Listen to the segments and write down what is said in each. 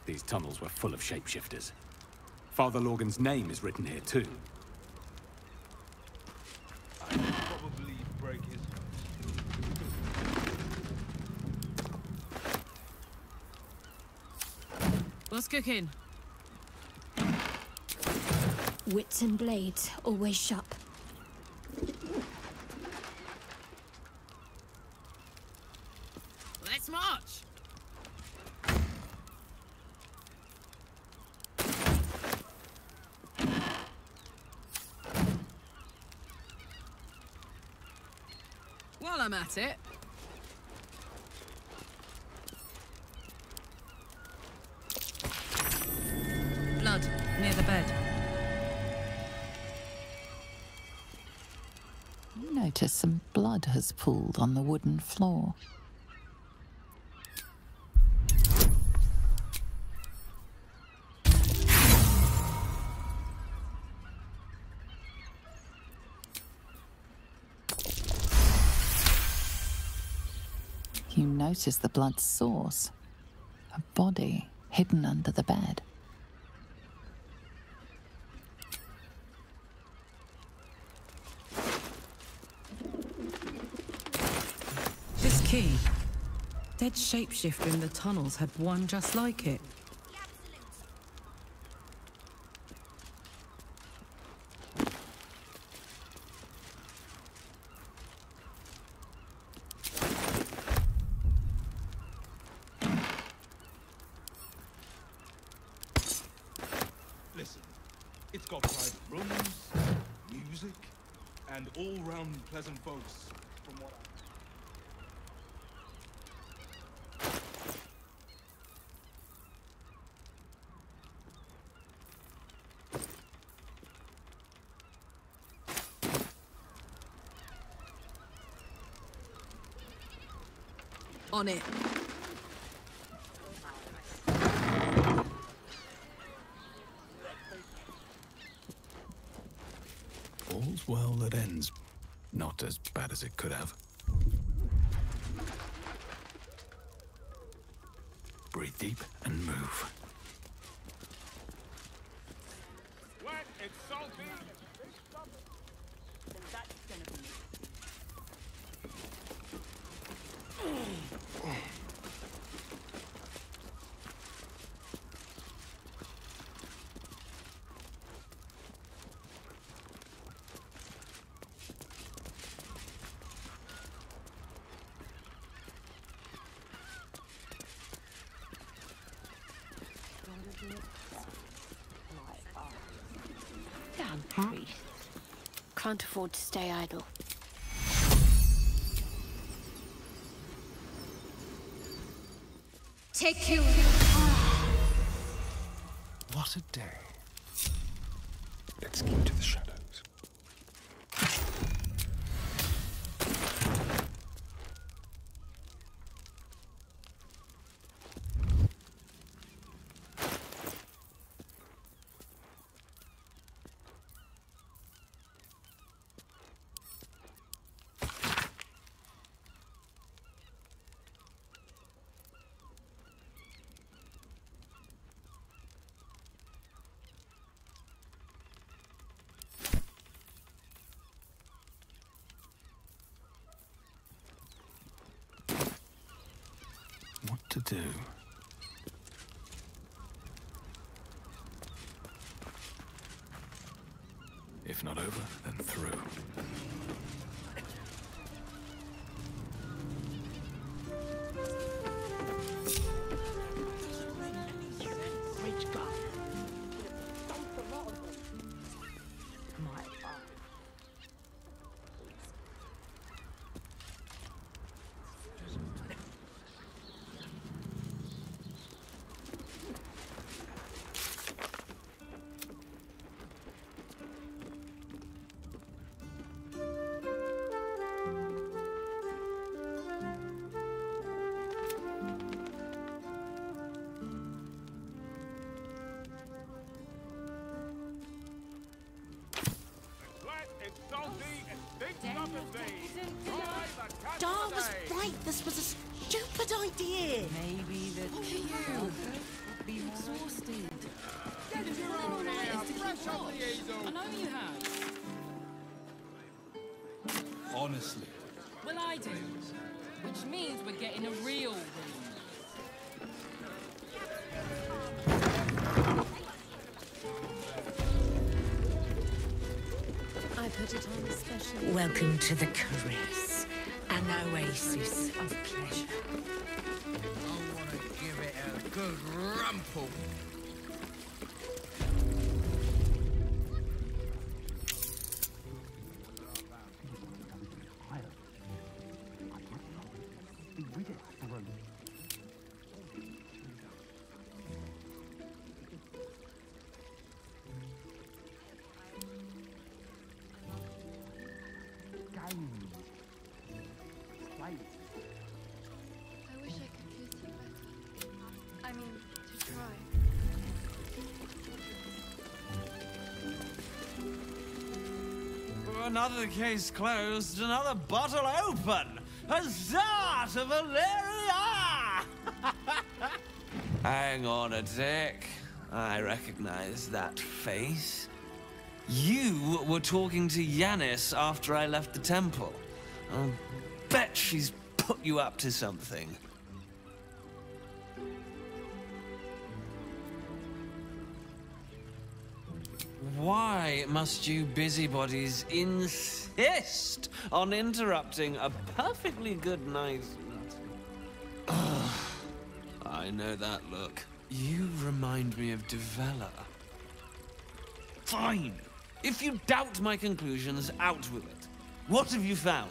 These tunnels were full of shapeshifters. Father Lorgan's name is written here too. I probably break his What's cooking? Wits and blades, always sharp. Let's march! While I'm at it... Blood, near the bed. You notice some blood has pooled on the wooden floor. You notice the blood's source. A body hidden under the bed. This key. Dead shapeshifter in the tunnels had one just like it. Listen, it's got private rooms, music, and all-round pleasant folks, from what I... On it. All's well that ends. Not as bad as it could have. Breathe deep and move. What? It's salty? Then that's gonna be Damn priest. Can't afford to stay idle. Take you. What a day. Let's keep to the shadows. What to do? If not over, then through. rich guy. Dumped a lot of them. My father. Dar was right. This was a stupid idea. Maybe the queue will be exhausted. Get your own air fresh off the easel. I know you have. Honestly. Well, I do. Which means we're getting a real room. I put it on especially. Welcome to the caress, an oasis of pleasure. I want to give it a good rumple. I wish I could kiss you better. I mean, to try. Another case closed, another bottle open! Huzzah to Valeria! Hang on a tick. I recognize that face. You were talking to Yanis after I left the temple. I'll bet she's put you up to something. Why must you busybodies insist on interrupting a perfectly good night? I know that look. You remind me of Devella. Fine. If you doubt my conclusions, out with it. What have you found?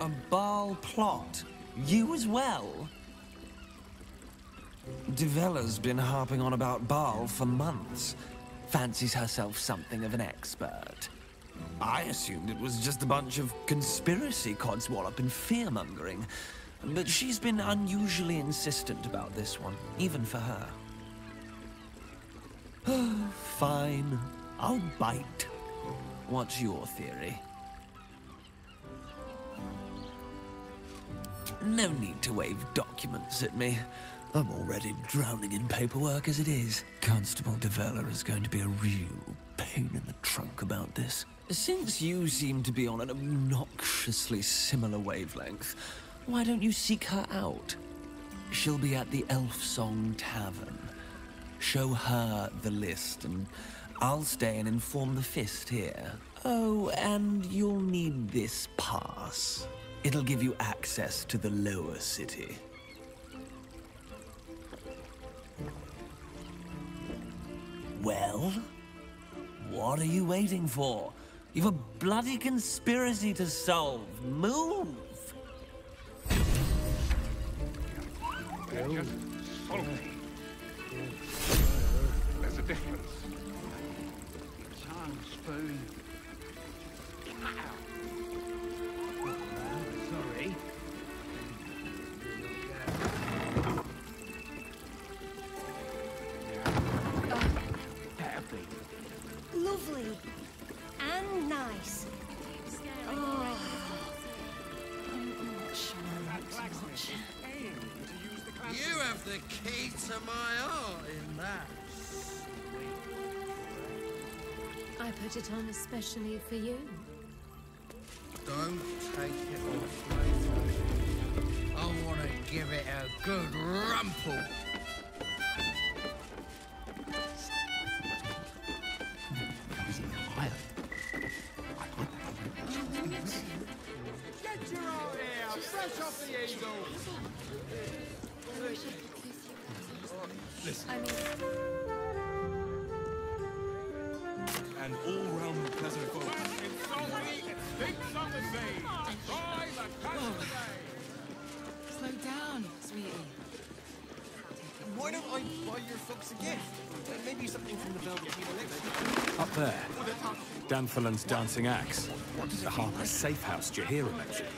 A Baal plot? You as well? Devella's been harping on about Baal for months. Fancies herself something of an expert. I assumed it was just a bunch of conspiracy codswallop and fear-mongering. But she's been unusually insistent about this one, even for her. Fine. I'll bite. What's your theory? No need to wave documents at me. I'm already drowning in paperwork as it is. Constable Devella is going to be a real pain in the trunk about this. Since you seem to be on an obnoxiously similar wavelength, why don't you seek her out? She'll be at the Elf Song Tavern. Show her the list, and I'll stay and inform the Fist here. Oh, and you'll need this pass. It'll give you access to the lower city. Well? What are you waiting for? You've a bloody conspiracy to solve. Move! They're just salty. There's a difference. Tongue, spoon. Sorry. Lovely. And nice. Oh. You have the key to my heart in that. I put it on especially for you. Don't take it off later. I want to give it a good rumple. Get your own air fresh off the easel. Listen. I mean, And all-round pleasant folks. Slow down, sweetie. Why don't I buy your folks a gift? Maybe something from the BG3 No Let. Up there, Danfalan's dancing axe. The Harper's safe house Jahira mentioned.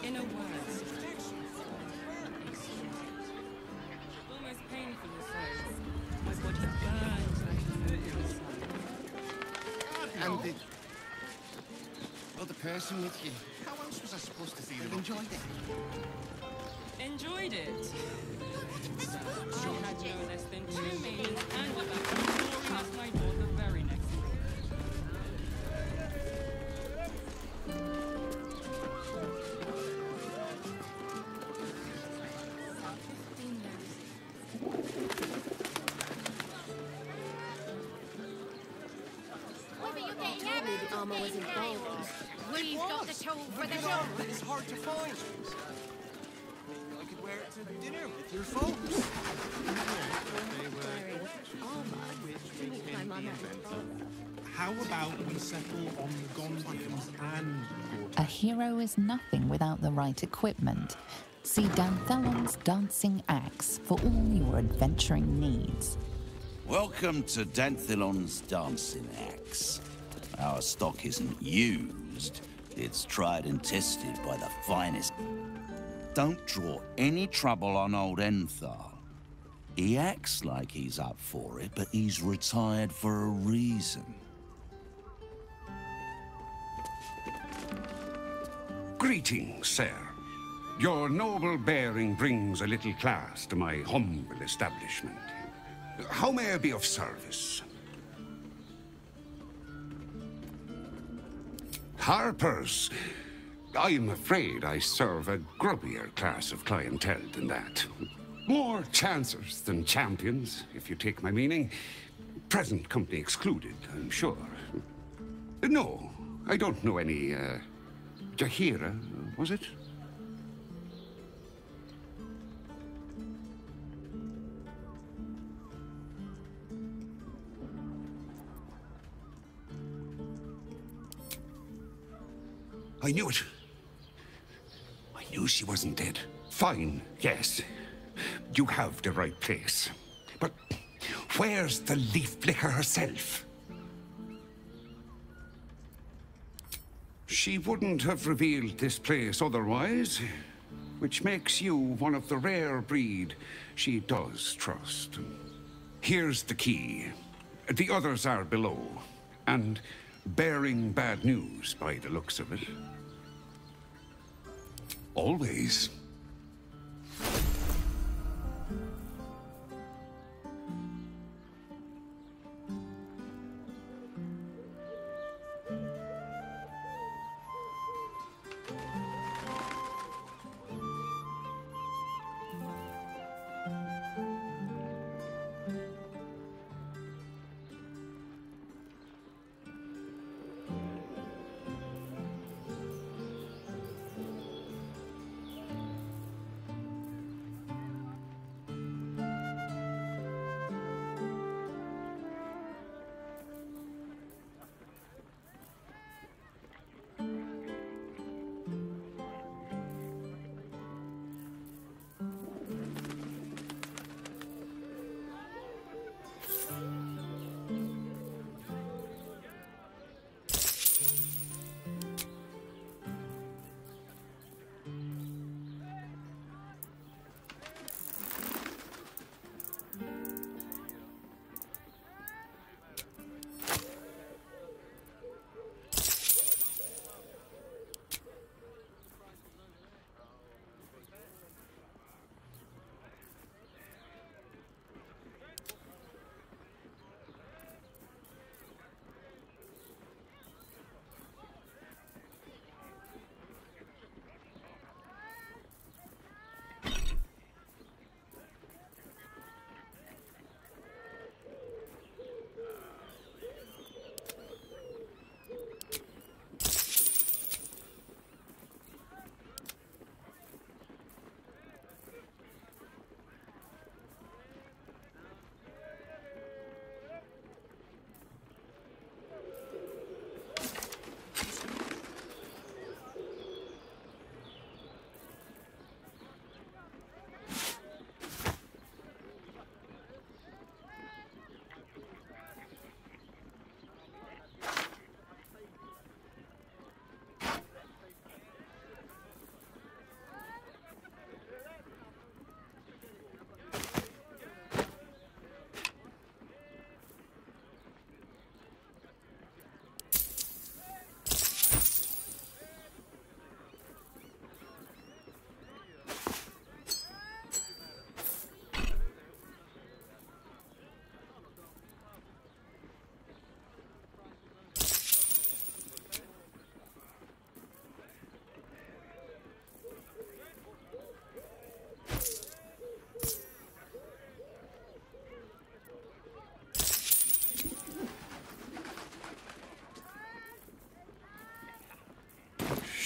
In a word, And the other person with you. How else was I supposed to feel? Enjoyed it. Enjoyed it? I had no less than 2 meals and got back from the past my door the very next morning. The armor was involved. We've got the tool for the job. It's hard to find. I could wear it to dinner with your folks. How about we settle on Gondians and A hero is nothing without the right equipment. See Danthelon's dancing axe for all your adventuring needs. Welcome to Danthelon's dancing axe. Our stock isn't used, it's tried and tested by the finest. Don't draw any trouble on old Enthal. He acts like he's up for it, but he's retired for a reason. Greetings, sir. Your noble bearing brings a little class to my humble establishment. How may I be of service? Harpers. I am afraid I serve a grubbier class of clientele than that. More chancers than champions, if you take my meaning. Present company excluded, I'm sure. No, I don't know any, Jahira, was it? I knew it. I knew she wasn't dead. Fine, yes. You have the right place. But where's the leaf flicker herself? She wouldn't have revealed this place otherwise, which makes you one of the rare breed she does trust. Here's the key. The others are below, and bearing bad news by the looks of it. Always.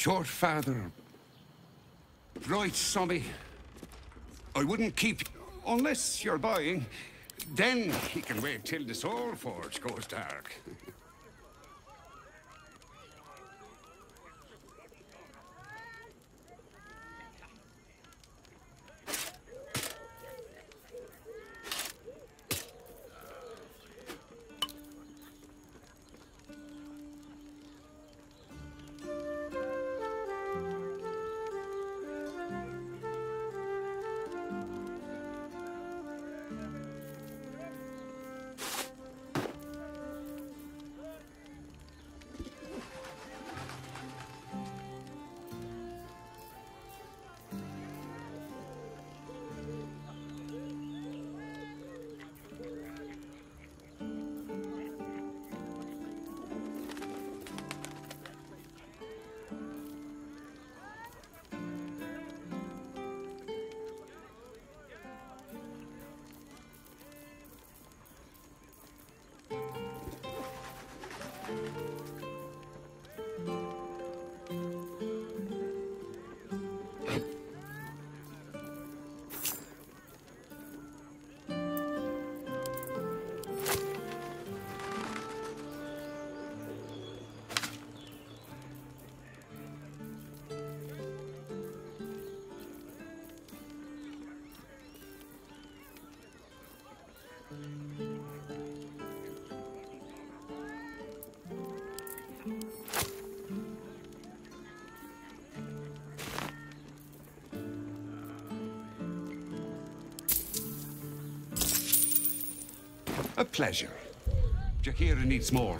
short father. Right, Sommy. I wouldn't keep... unless you're buying. Then he can wait till the Soul Forge goes dark. A pleasure. Jahira needs more.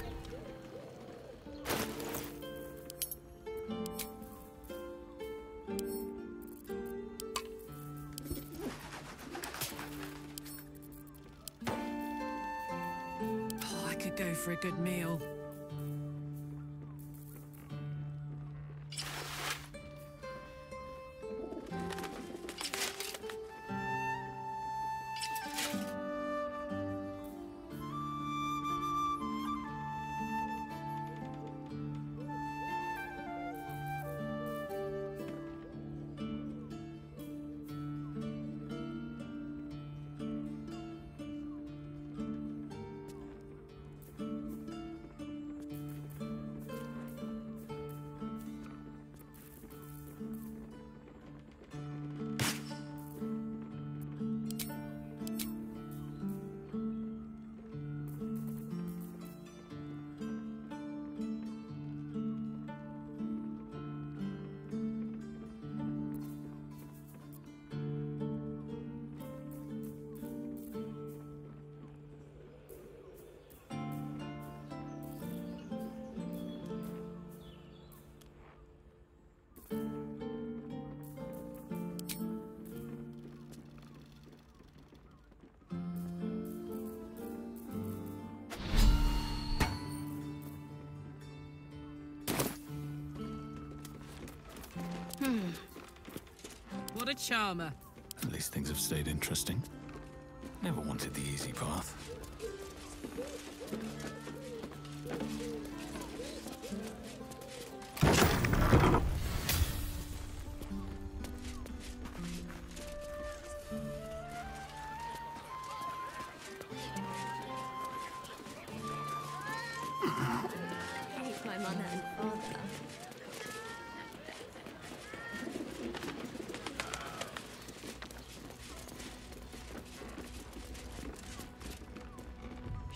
Oh, I could go for a good meal. What a charmer. At least things have stayed interesting. Never wanted the easy path. Hate my mother and father.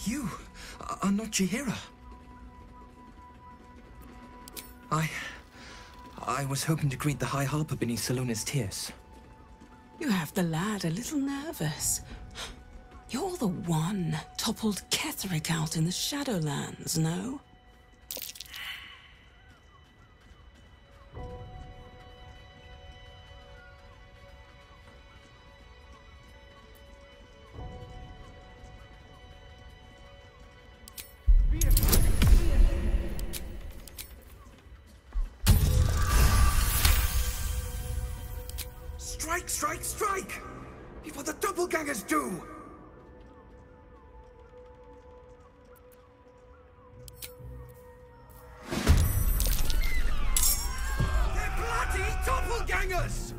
You are not Jahira. I was hoping to greet the High Harper beneath Salona's tears. You have the lad a little nervous. You're the one toppled Ketherick out in the Shadowlands, no? Strike, strike, strike! Before the doppelgangers do! Bloody doppelgangers!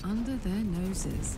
Under their noses.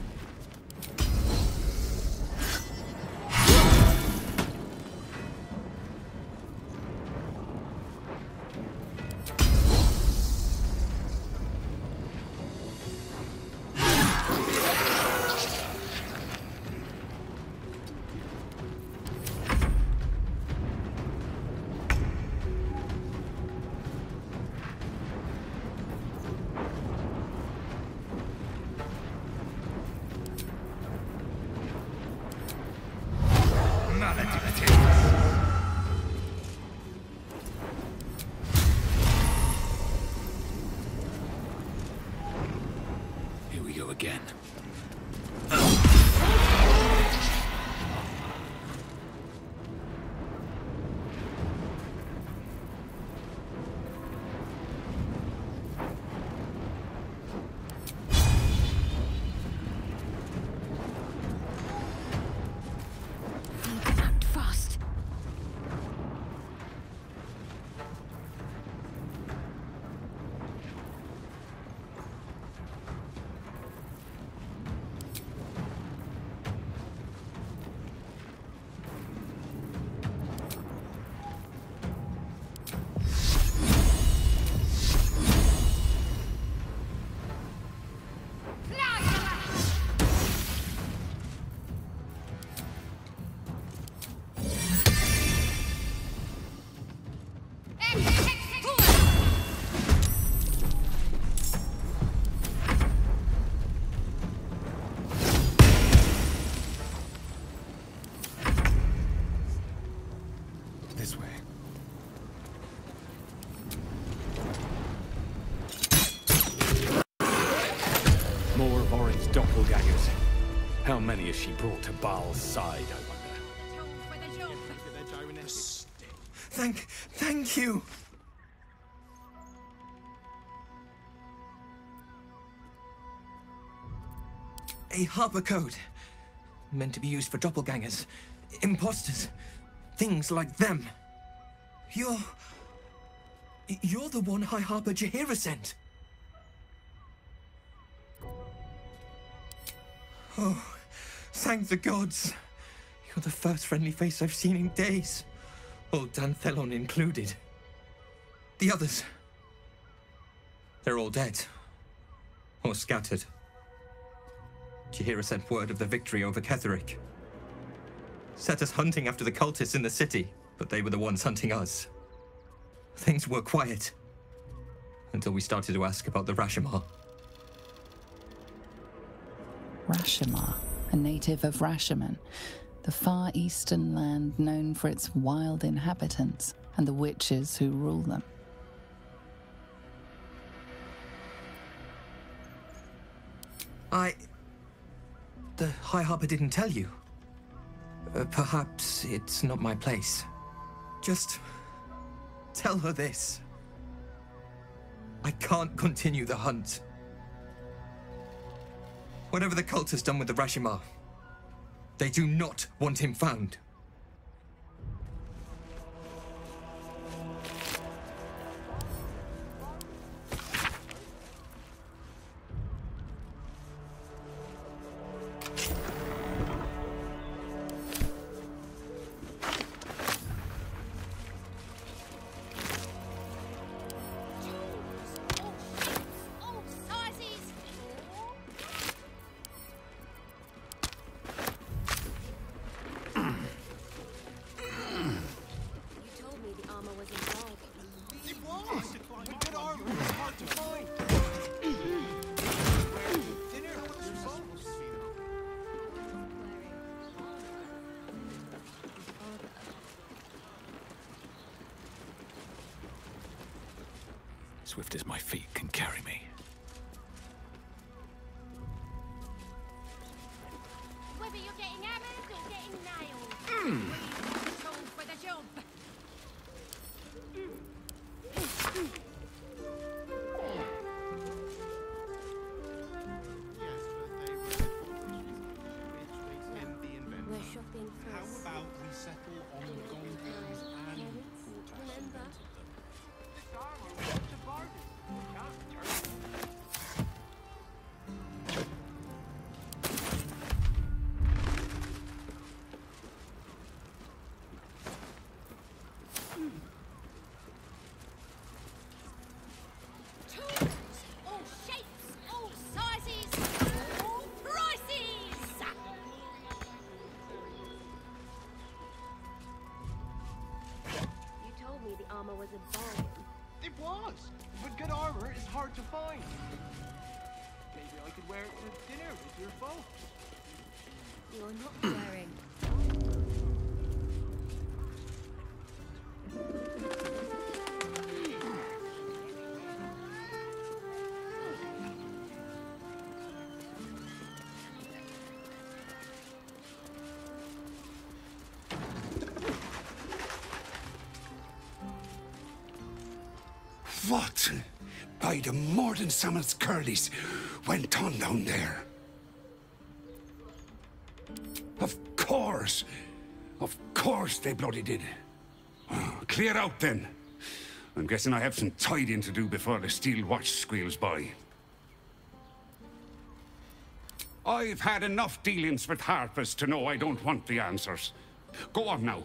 Here we go again. Act fast. This way. More of Orin's doppelgangers. How many has she brought to Baal's side, I wonder? Thank you! A harbor code. Meant to be used for doppelgangers, imposters, things like them. You're the one High Harper Jaheira sent. Oh, thank the gods. You're the first friendly face I've seen in days. Old Danthelon included. The others, they're all dead. Or scattered. Jaheira sent word of the victory over Ketheric. Set us hunting after the cultists in the city, but they were the ones hunting us. Things were quiet. Until we started to ask about the Rashomar. Rashomar, a native of Rashomon, the far eastern land known for its wild inhabitants and the witches who rule them. The High Harper didn't tell you. Perhaps it's not my place. Just tell her this. I can't continue the hunt. Whatever the cult has done with the Rashomar, they do not want him found. swift as my feet can carry me. Whether you're getting hammered or getting nailed. It's all for the job. We're shopping for. How about we settle on the gold berries and Gortash invented them? This armor went to Baldur. Can't return. All shapes, all sizes, all prices. You told me the armor was a bargain. It was, but good armor is hard to find. Maybe I could wear it to dinner with your folks. You're not wearing. What, by the Morden Summon's curlies, went on down there? Of course they bloody did. Oh, clear out then. I'm guessing I have some tidying to do before the steel watch squeals by. I've had enough dealings with Harpers to know I don't want the answers. Go on now.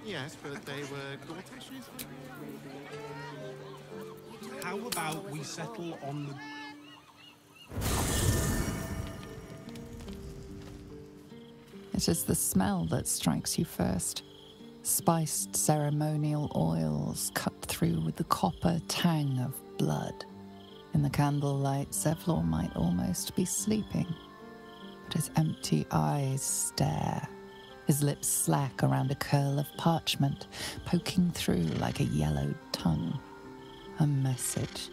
Yes, but they were Gortash's. How about we settle on the... It is the smell that strikes you first. Spiced ceremonial oils cut through with the copper tang of blood. In the candlelight, Zevlor might almost be sleeping, but his empty eyes stare. His lips slack around a curl of parchment, poking through like a yellowed tongue. A message.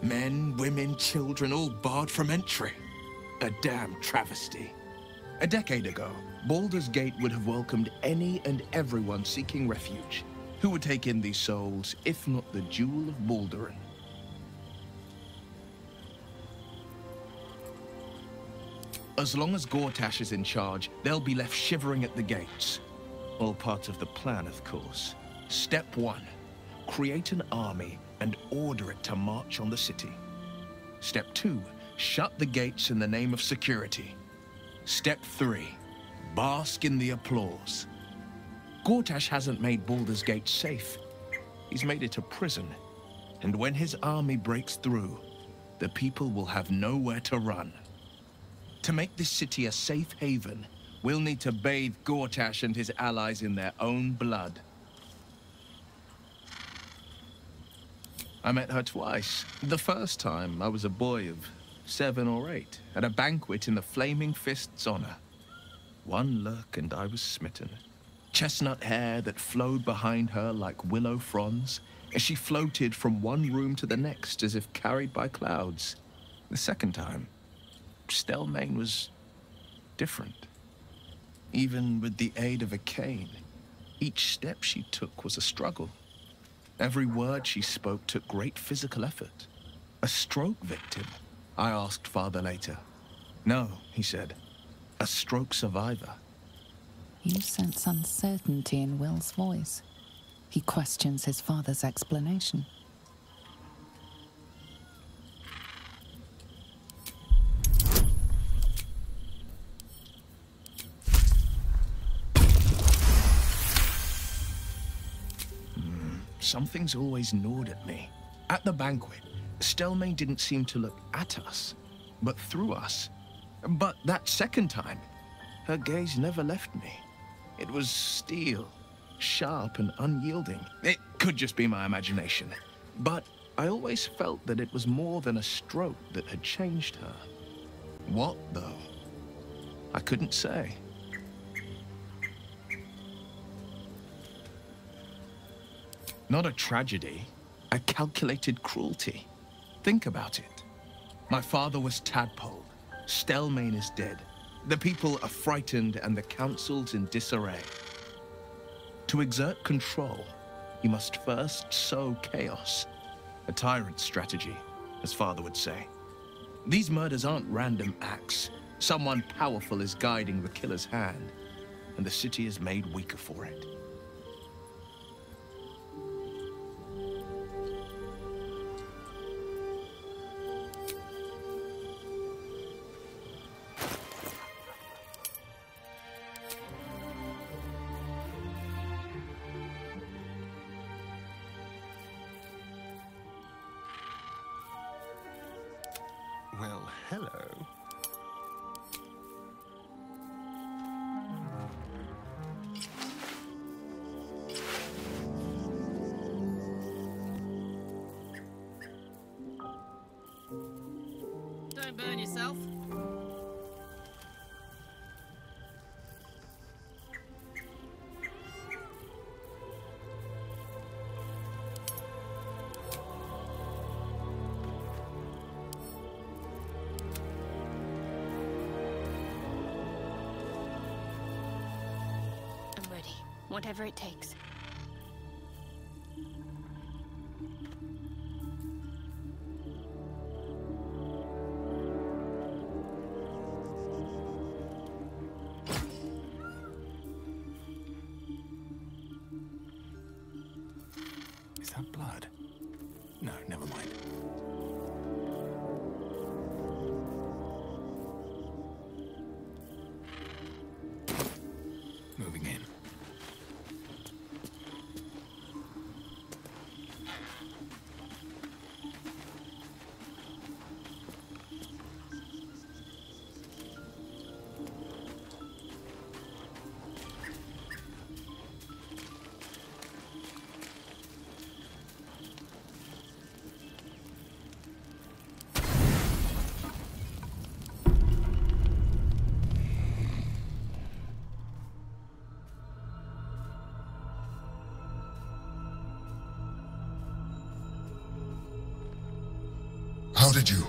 Men, women, children, all barred from entry. A damn travesty. A decade ago, Baldur's Gate would have welcomed any and everyone seeking refuge. Who would take in these souls, if not the Jewel of Baldurin? As long as Gortash is in charge, they'll be left shivering at the gates. All part of the plan, of course. Step 1. Create an army and order it to march on the city. Step 2. Shut the gates in the name of security. Step 3. Bask in the applause. Gortash hasn't made Baldur's Gate safe. He's made it a prison. And when his army breaks through, the people will have nowhere to run. To make this city a safe haven, we'll need to bathe Gortash and his allies in their own blood. I met her twice. The first time, I was a boy of 7 or 8, at a banquet in the Flaming Fist's honor. One look and I was smitten. Chestnut hair that flowed behind her like willow fronds, as she floated from one room to the next as if carried by clouds. The second time, Stelmane was different. Even with the aid of a cane, each step she took was a struggle. Every word she spoke took great physical effort. A stroke victim? I asked Father later. No, he said. A stroke survivor. You sense uncertainty in Will's voice. He questions his father's explanation. something's always gnawed at me. At the banquet, Stelmane didn't seem to look at us, but through us. But that second time, her gaze never left me. It was steel, sharp and unyielding. It could just be my imagination, but I always felt that it was more than a stroke that had changed her. What, though? I couldn't say. Not a tragedy, a calculated cruelty. Think about it. My father was tadpoled. Stelmane is dead. The people are frightened and the council's in disarray. To exert control, you must first sow chaos. A tyrant's strategy, as father would say. These murders aren't random acts. Someone powerful is guiding the killer's hand, and the city is made weaker for it. Well, hello. Don't burn yourself. I'm ready. Whatever it takes. Is that blood? No, never mind. Moving in. How did you?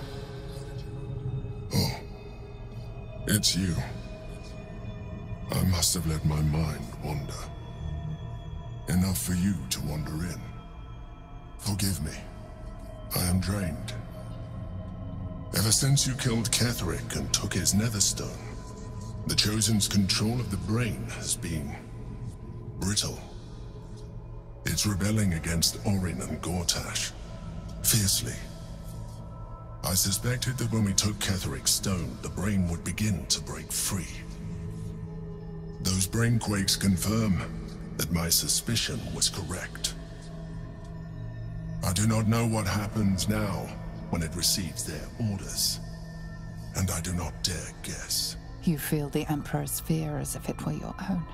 Oh, it's you. I must have let my mind wander. Enough for you to wander in. Forgive me. I am drained. Ever since you killed Ketheric and took his netherstone, the Chosen's control of the brain has been brittle. It's rebelling against Orin and Gortash, fiercely. I suspected that when we took Ketheric's stone, the brain would begin to break free. Those brain quakes confirm that my suspicion was correct. I do not know what happens now when it receives their orders, and I do not dare guess. You feel the Emperor's fear as if it were your own.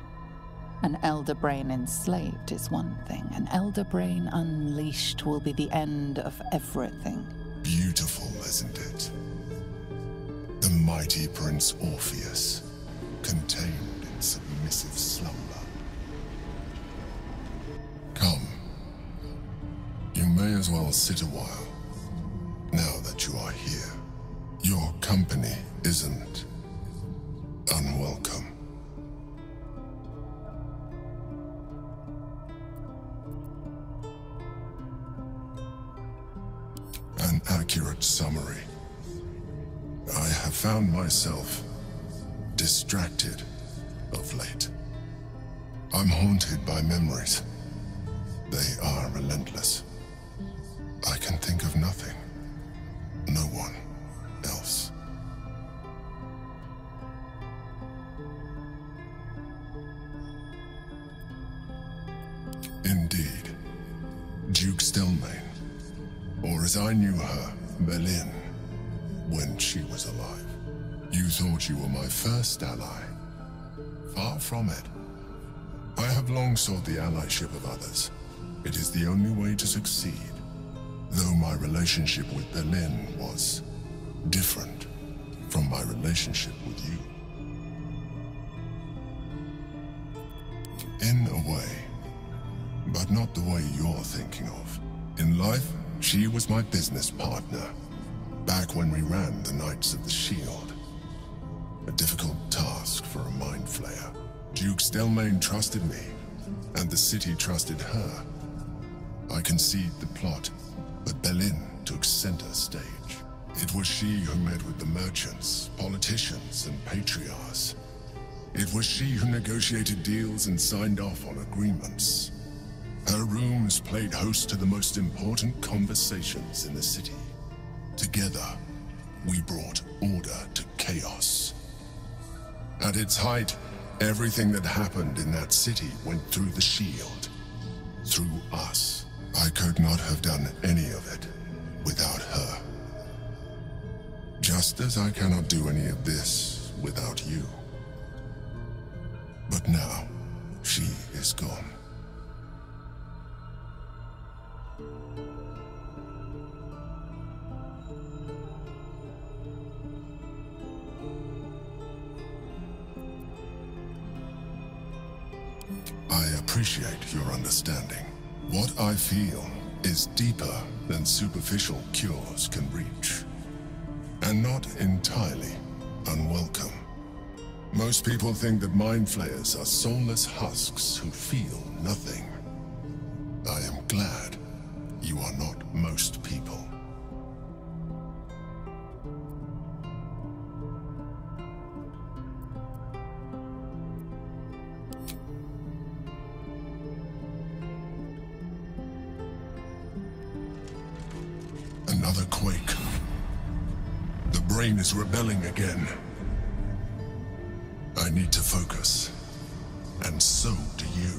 An elder brain enslaved is one thing. An elder brain unleashed will be the end of everything. Beautiful, isn't it? The mighty Prince Orpheus, contained in submissive slumber. Come. You may as well sit a while, now that you are here. Your company isn't unwelcome. An accurate summary. I have found myself distracted of late. I'm haunted by memories. They are relentless. I can think of nothing. No one else. Indeed. as I knew her, Berlin, when she was alive. You thought you were my first ally. Far from it. I have long sought the allyship of others. It is the only way to succeed. Though my relationship with Berlin was different from my relationship with you. In a way, but not the way you're thinking of. In life, she was my business partner, back when we ran the Knights of the Shield. A difficult task for a mind flayer. Duke Stelmane trusted me, and the city trusted her. I conceived the plot, but Berlin took center stage. It was she who met with the merchants, politicians, and patriarchs. It was she who negotiated deals and signed off on agreements. Her rooms played host to the most important conversations in the city. Together, we brought order to chaos. At its height, everything that happened in that city went through the shield. Through us. I could not have done any of it without her. Just as I cannot do any of this without you. But now, she is gone. I appreciate your understanding. What I feel is deeper than superficial cures can reach. And not entirely unwelcome. Most people think that mind flayers are soulless husks who feel nothing. I am glad you are not most people. Another quake. The brain is rebelling again. I need to focus. And so do you.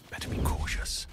Better be cautious.